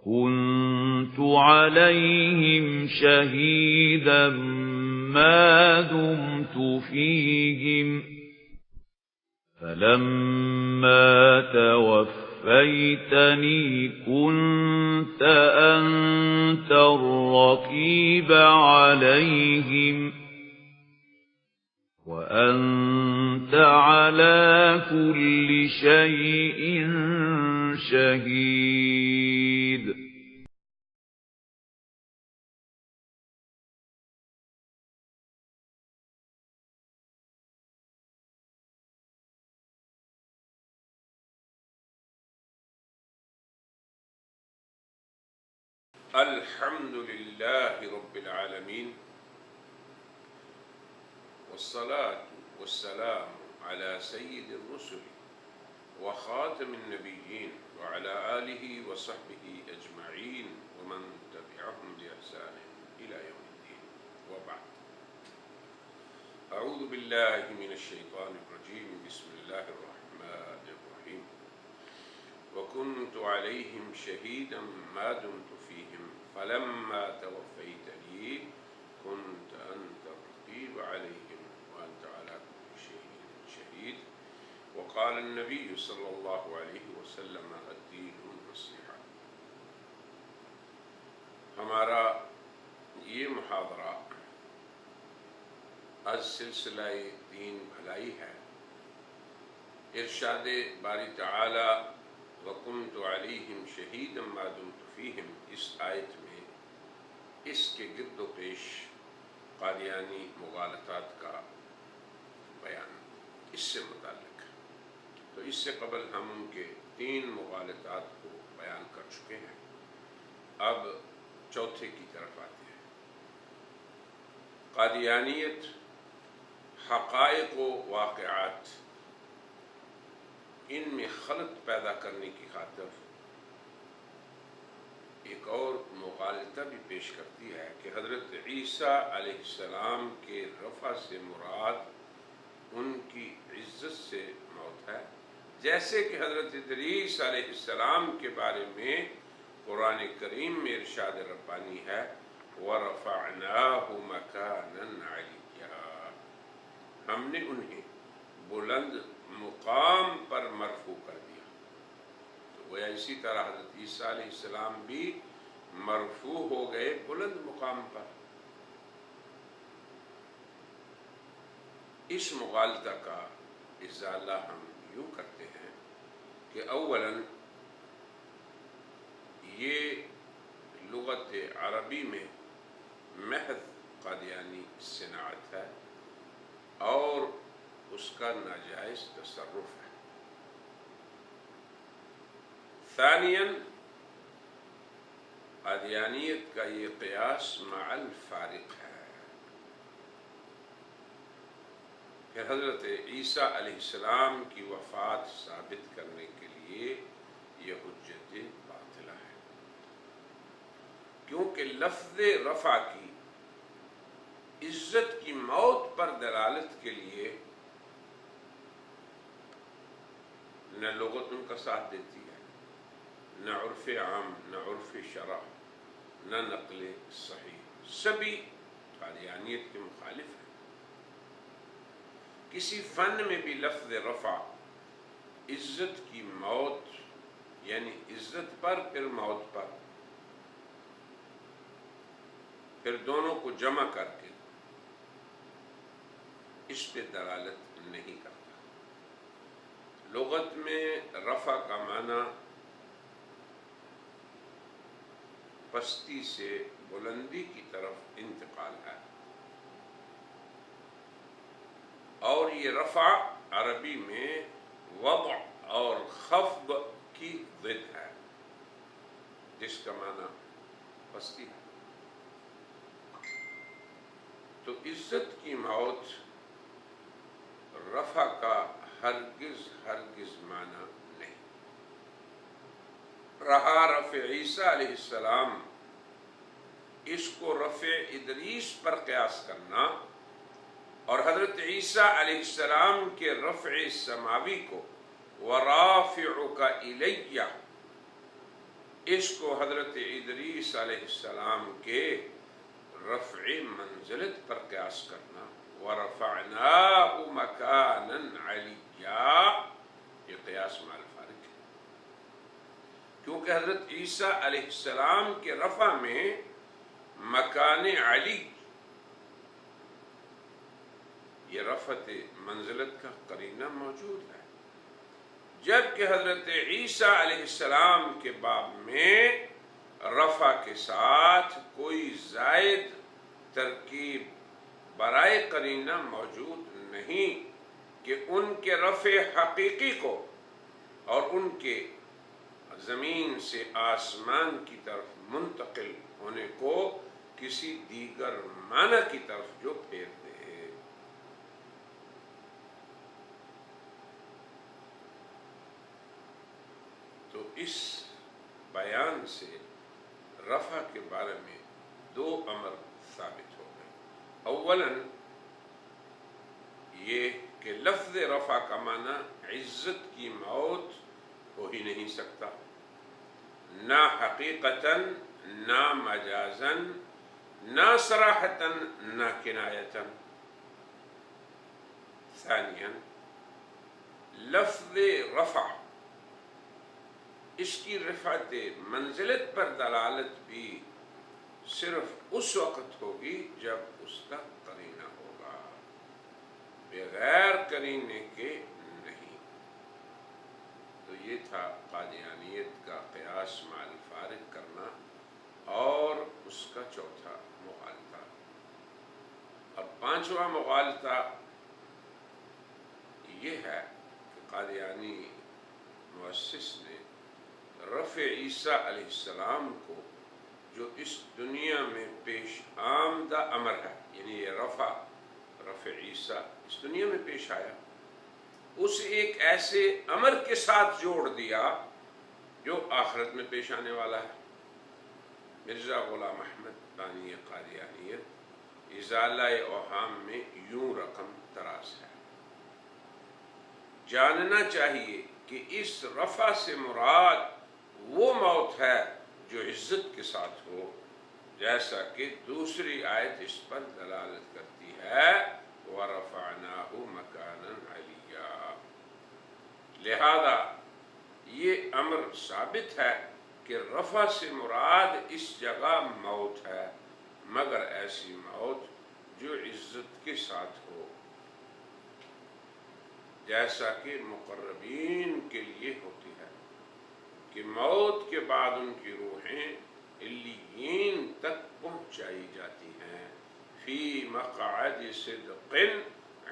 وكنت عليهم شهيدا ما دمت فيهم فلما توفيتني كنت أنت الرقيب عليهم وأنت على كل شيء شهيد. الحمد لله رب العالمين والصلاة والسلام على سيد الرسل وخاتم النبيين وعلى آله وصحبه أجمعين ومن تبعهم بإحسان إلى يوم الدين وبعد. أعوذ بالله من الشيطان الرجيم. بسم الله الرحمن الرحيم. وكنت عليهم شهيدا ما دمت فيهم فلما توفيتني كنت أنت الرقيب عليهم وأنت على كل شيء شهيد. وقال النبي صلى الله عليه وسلم الدين النصيحة. ہمارا یہ محاضرہ از سلسلہ دین بھلائی ہے. ارشاد باری تعالی وَكُنْتُ عَلَيْهِمْ شَهِيدًا مَا دُمْتُ فِيهِمْ اس آیت میں اس کے گرد و پیش قادیانی مغالطات کا بیان اس سے متعلق ہے. تو اس سے قبل ہم ان کے 3 مغالطات کو بیان کر چکے ہیں. اب چوتھے کی طرف آتے ہیں. قادیانیت حقائق و واقعات ان میں خلط پیدا کرنے کی خاطر ایک اور مغالطہ بھی پیش کرتی ہے کہ حضرت عیسیٰ علیہ السلام کے رفع سے مراد ان کی عزت سے موت ہے، جیسے کہ حضرت ادریس علیہ السلام کے بارے میں قرآن کریم میں ارشاد ربانی ہے وَرَفَعْنَاهُ مَكَانًا عَلِيًّا، ہم نے انہیں بلند مقام پر مرفوع کر دیا. تو گویا اسی طرح حضرت عیسیٰ علیہ السلام بھی مرفوع ہو گئے بلند مقام پر. اس مغالطہ کا ازالہ ہم یوں کرتے ہیں کہ اولاً یہ لغت عربی میں محض قادیانی صناعت ہے اور اس کا ناجائز تصرف ہے. ثانیاً قادیانیت کا یہ قیاس مع الفارق ہے. پھر حضرت عیسیٰ علیہ السلام کی وفات ثابت کرنے کے لیے یہ حجت باطلہ ہے، کیونکہ لفظ رفع کی عزت کی موت پر دلالت کے لیے نہ لغت ان کا ساتھ دیتی ہے، نہ عرف عام، نہ عرف شرع، نہ نقل صحیح، سبھی قادیانیت کے مخالف ہیں. کسی فن میں بھی لفظ رفع عزت کی موت یعنی عزت پر پھر موت پر، پھر دونوں کو جمع کر کے اس پہ دلالت نہیں کرتا. لغت میں رفع کا معنی پستی سے بلندی کی طرف انتقال ہے، اور یہ رفع عربی میں وضع اور خفض کی ضد ہے، جس کا معنی پستی ہے. تو عزت کی موت رفع کا ہرگز معنی نہیں. رہا رفع عیسیٰ علیہ السلام، اس کو رفع ادریس پر قیاس کرنا اور حضرت عیسیٰ علیہ السلام کے رفع سماوی کو وَرَافِعُكَ إِلَيَّ اس کو حضرت ادریس علیہ السلام کے رفع منزلت پر قیاس کرنا، وَرَفَعْنَاهُ مَكَانًا عَلِيًّا، یہ قیاس مع الفارق ہے، کیونکہ حضرت عیسیٰ علیہ السلام کے رفع میں مکان علی، یہ رفعت منزلت کا قرینہ موجود ہے، جبکہ حضرت عیسیٰ علیہ السلام کے باب میں رفع کے ساتھ کوئی زائد ترکیب برائے قرینہ موجود نہیں کہ ان کے رفع حقیقی کو اور ان کے زمین سے آسمان کی طرف منتقل ہونے کو کسی دیگر معنی کی طرف جو پھیر دے۔ تو اس بیان سے رفع کے بارے میں دو امر ثابت ہو گئے۔ اولاً یہ کہ لفظ رفع کا معنی عزت کی موت ہو ہی نہیں سکتا، نہ حقیقتاً، نہ مجازاً، نہ صراحتاً، نہ کنایتاً۔ ثانیاً لفظ رفع، اس کی رفعت منزلت پر دلالت بھی صرف اس وقت ہوگی جب اس کا قرینہ ہوگا، بغیر قرینے کے نہیں۔ تو یہ تھا قادیانیت کا قیاس مع الفارق کرنا اور اس کا چوتھا مغالطہ۔ اب پانچواں مغالطہ یہ ہے کہ قادیانی مؤسس نے رفع عیسیٰ علیہ السلام کو، جو اس دنیا میں پیش آمدہ امر ہے، یعنی یہ رفع عیسیٰ اس دنیا میں پیش آیا، اس ایک ایسے امر کے ساتھ جوڑ دیا جو آخرت میں پیش آنے والا ہے۔ مرزا غلام احمد بانی قادیانیت ازالہ اوہام میں یوں رقم دراز ہے۔ جاننا چاہیے کہ اس رفع سے مراد وہ موت ہے جو عزت کے ساتھ ہو، جیسا کہ دوسری آیت اس پر دلالت کرتی ہے، وَرَفَعْنَاهُ مَكَانًا عَلِيًّا۔ لہذا یہ امر ثابت ہے کہ رفع سے مراد اس جگہ موت ہے، مگر ایسی موت جو عزت کے ساتھ ہو، جیسا کہ مقربین کے لیے ہوتی ہے کہ موت کے بعد ان کی روحیں علیین تک پہنچائی جاتی ہیں، فی مقعد صدق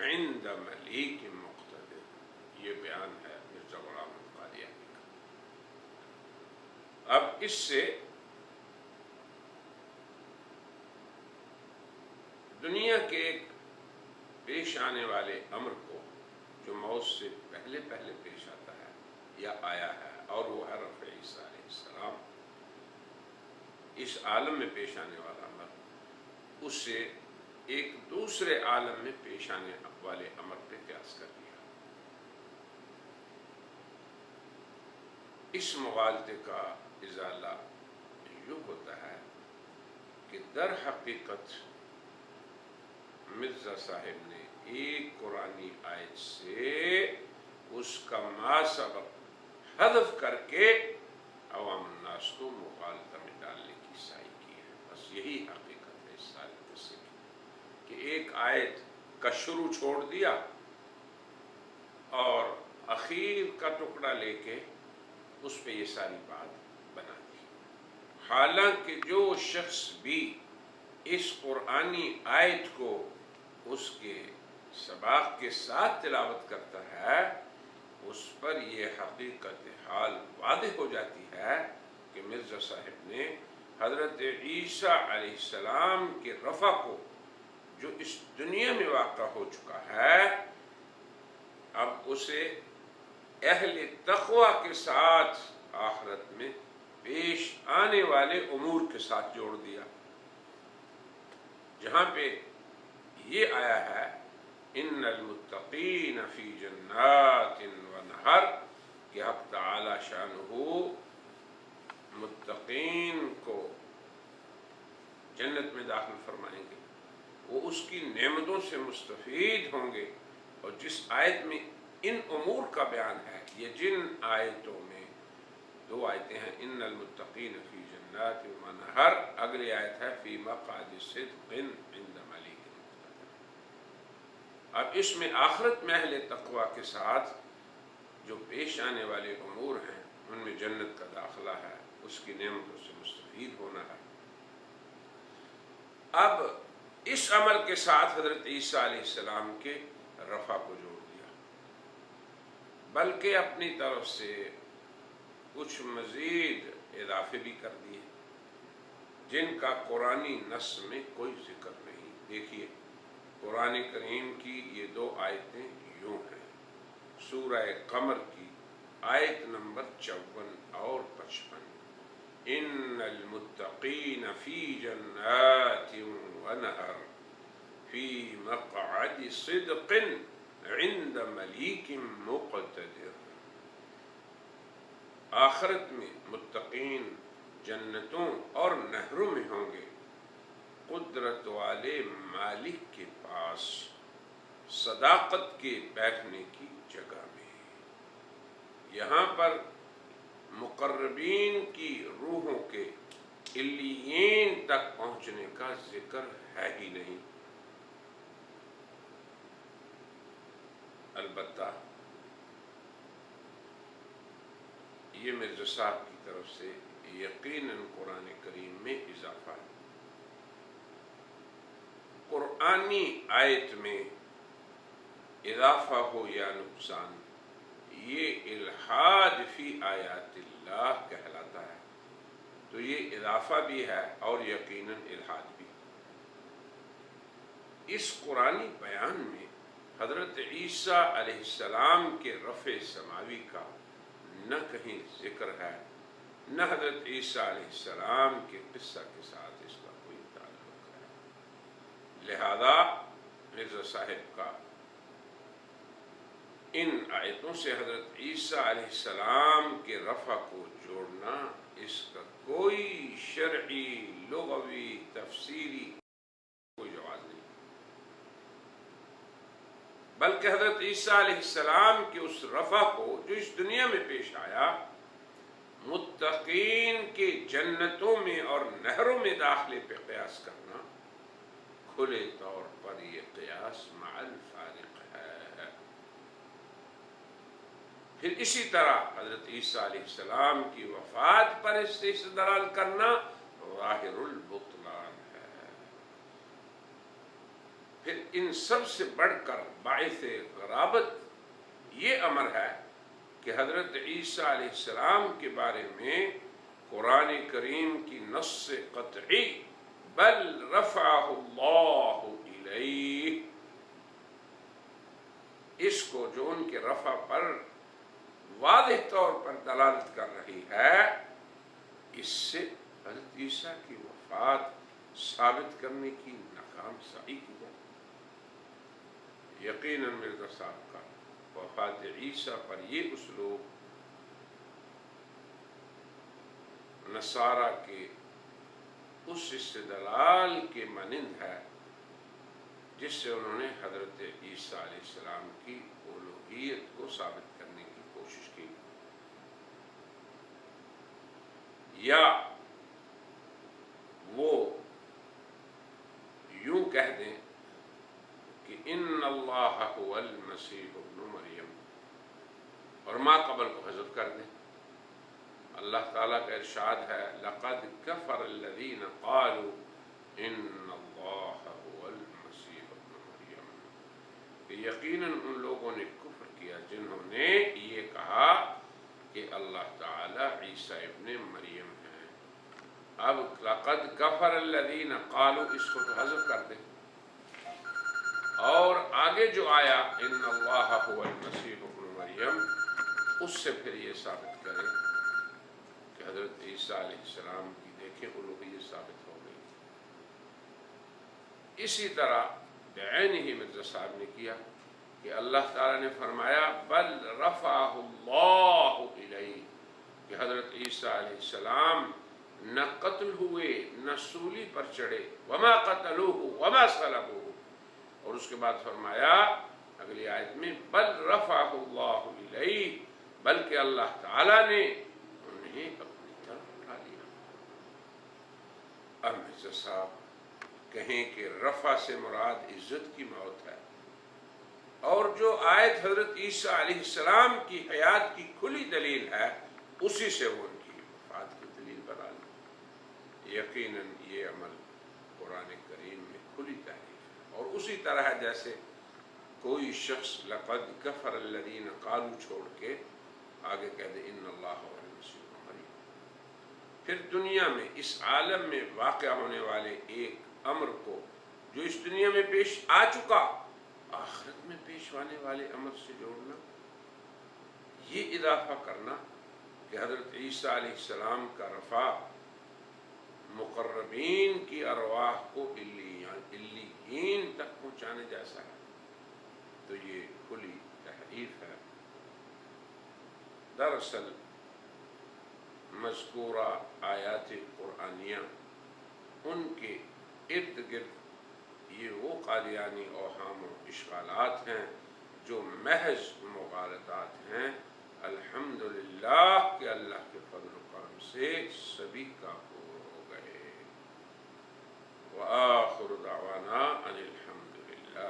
عند ملیک مقتدر۔ یہ بیان ہے مرزا غلام قادیانی کا۔ اب اس سے دنیا کے ایک پیش آنے والے امر کو جو موت سے پہلے پیش آتا ہے یا آیا ہے، اور وہ ہے رفع عیسیٰ علیہ السلام، اس عالم میں پیش آنے والا امر، اس سے ایک دوسرے عالم میں پیش آنے والے امر پہ قیاس کر دیا۔ اس مغالطے کا ازالہ یوں ہوتا ہے کہ در حقیقت مرزا صاحب نے ایک قرآنی آیت سے اس کا ما سبق حذف کر کے عوام الناس کو مغالطہ میں ڈالنے کی سعی کی ہے۔ بس یہی حقیقت ہے اس سارے قصے کی، کہ ایک آیت کا شروع چھوڑ دیا اور اخیر کا ٹکڑا لے کے اس پہ یہ ساری بات بنا دی۔ حالانکہ جو شخص بھی اس قرآنی آیت کو اس کے سباق کے ساتھ تلاوت کرتا ہے، اس پر یہ حقیقت حال واضح ہو جاتی ہے کہ مرزا صاحب نے حضرت عیسیٰ علیہ السلام کے رفع کو، جو اس دنیا میں واقع ہو چکا ہے، اب اسے اہل تقوی کے ساتھ آخرت میں پیش آنے والے امور کے ساتھ جوڑ دیا، جہاں پہ یہ آیا ہے ان المتقین فی جنات ونہر، کہ حق تعالی شانہ متقین کو جنت میں داخل فرمائیں گے، وہ اس کی نعمتوں سے مستفید ہوں گے۔ اور جس آیت میں ان امور کا بیان ہے، یہ جن آیتوں میں دو آیتیں ہیں، ان المتقین فی جنات و منہر، اگلی آیت ہے فی مقعد صدق عند ملیک مقتدر۔ اب اس میں آخرت میں اہل تقوی کے ساتھ جو پیش آنے والے امور ہیں، ان میں جنت کا داخلہ ہے، اس کی نعمتوں سے مستفید ہونا ہے۔ اب اس عمل کے ساتھ حضرت عیسیٰ علیہ السلام کے رفع کو جوڑ دیا، بلکہ اپنی طرف سے کچھ مزید اضافے بھی کر دیے جن کا قرآنی نص میں کوئی ذکر نہیں۔ دیکھیے قرآن کریم کی یہ دو آیتیں یوں ہیں، سورہ قمر کی آیت نمبر 54 اور 55، ان المتقین فی جنات ونہر فی مقعد صدق عند ملیک مقتدر۔ آخرت میں متقین جنتوں اور نہروں میں ہوں گے، قدرت والے مالک کے پاس، صداقت کے بیٹھنے کی جگہ میں۔ یہاں پر مقربین کی روحوں کے علیین تک پہنچنے کا ذکر ہے ہی نہیں۔ البتہ یہ مرزا صاحب کی طرف سے یقیناً قرآن کریم میں اضافہ ہے۔ قرآنی آیت میں اضافہ ہو یا نقصان، یہ الحاد فی آیات اللہ کہلاتا ہے، تو یہ اضافہ بھی ہے اور یقیناً الحاد بھی۔ اس قرآنی بیان میں حضرت عیسیٰ علیہ السلام کے رفع سماوی کا نہ کہیں ذکر ہے، نہ حضرت عیسیٰ علیہ السلام کے قصہ کے ساتھ اس کا کوئی تعلق ہے۔ لہذا مرزا صاحب کا ان آیتوں سے حضرت عیسیٰ علیہ السلام کے رفع کو جوڑنا، اس کا کوئی شرعی، لغوی، تفسیری کوئی جواز نہیں، بلکہ حضرت عیسیٰ علیہ السلام کے اس رفع کو جو اس دنیا میں پیش آیا، متقین کے جنتوں میں اور نہروں میں داخلے پہ قیاس کرنا، کھلے طور پر یہ قیاس مع الفارق ہے۔ پھر اسی طرح حضرت عیسیٰ علیہ السلام کی وفات پر اس سے استدلال کرنا ظاہر البطلان ہے۔ پھر ان سب سے بڑھ کر باعث غرابت یہ امر ہے کہ حضرت عیسیٰ علیہ السلام کے بارے میں قرآن کریم کی نص قطعی بل رفعہ اللہ الیہ، اس کو جو ان کے رفع پر واضح طور پر دلالت کر رہی ہے، اس سے حضرت عیسیٰ کی وفات ثابت کرنے کی ناکام سعی کی جائے۔ یقیناً مرزا صاحب کا وفات عیسیٰ پر یہ اسلوب نصارہ کے اس استدلال کے مانند ہے جس سے انہوں نے حضرت عیسیٰ علیہ السلام کی الوہیت کو ثابت کرنے کی کوشش کی، یا وہ یوں کہہ دیں کہ ان اللہ هو المسیح ابن مریم، اور ما قبل کو حذف کر دیں۔ اللہ تعالیٰ کا ارشاد ہے لقد کفر الذین قالوا ان اللہ هو المسیح ابن مریم، کہ یقیناً ان لوگوں نے کفر کیا جنہوں نے یہ کہا کہ اللہ تعالیٰ عیسیٰ ابن مریم ہیں۔ اب لقد کفر الذین قالوا، اس کو تو حذف کر دیں، اور آگے جو آیا ان اللہ هو المسیح ابن مریم، اس سے پھر یہ ثابت کریں کہ حضرت عیسیٰ علیہ السلام کی دیکھیں الوہیت ثابت ہو گئی۔ اسی طرح بعین ہی مرزا صاحب نے کیا کہ اللہ تعالیٰ نے فرمایا بل رفعہ اللہ الیہ، کہ حضرت عیسیٰ علیہ السلام نہ قتل ہوئے نہ سولی پر چڑھے، وما قتلوہ وما صلبوہ، اور اس کے بعد فرمایا اگلی آیت میں بل رفعہ اللہ الیہ، بلکہ اللہ تعالیٰ نے انہیں اپنی طرف اٹھا لیا۔ اب مرزا صاحب کہیں کہ رفع سے مراد عزت کی موت ہے، اور جو آیت حضرت عیسیٰ علیہ السلام کی حیات کی کھلی دلیل ہے اسی سے وہ ان کی وفات کی دلیل بنا لی۔ یقیناً یہ عمل قرآن کریم میں کھلی تحریف ہے، اور اسی طرح جیسے کوئی شخص لقد کفر الذین قالوا چھوڑ کے آگے کہہ دے ان اللہ والمسیح مریم، پھر دنیا میں اس عالم میں واقع ہونے والے ایک امر کو جو اس دنیا میں پیش آ چکا آخرت میں پیش آنے والے امر سے جوڑنا، یہ اضافہ کرنا کہ حضرت عیسیٰ علیہ السلام کا رفع مقربین کی ارواح کو علیین تک پہنچانے جیسا ہے، تو یہ کھلی تحریف ہے۔ دراصل مذکورہ آیات قرآنیہ ان کے ارد گرد یہ وہ قادیانی اوہام و اشکالات ہیں جو محض مغالطات ہیں۔ الحمدللہ کہ اللہ کے فضل و کرم سے سبھی کافر ہو گئے۔ وآخر دعوانا ان الحمدللہ۔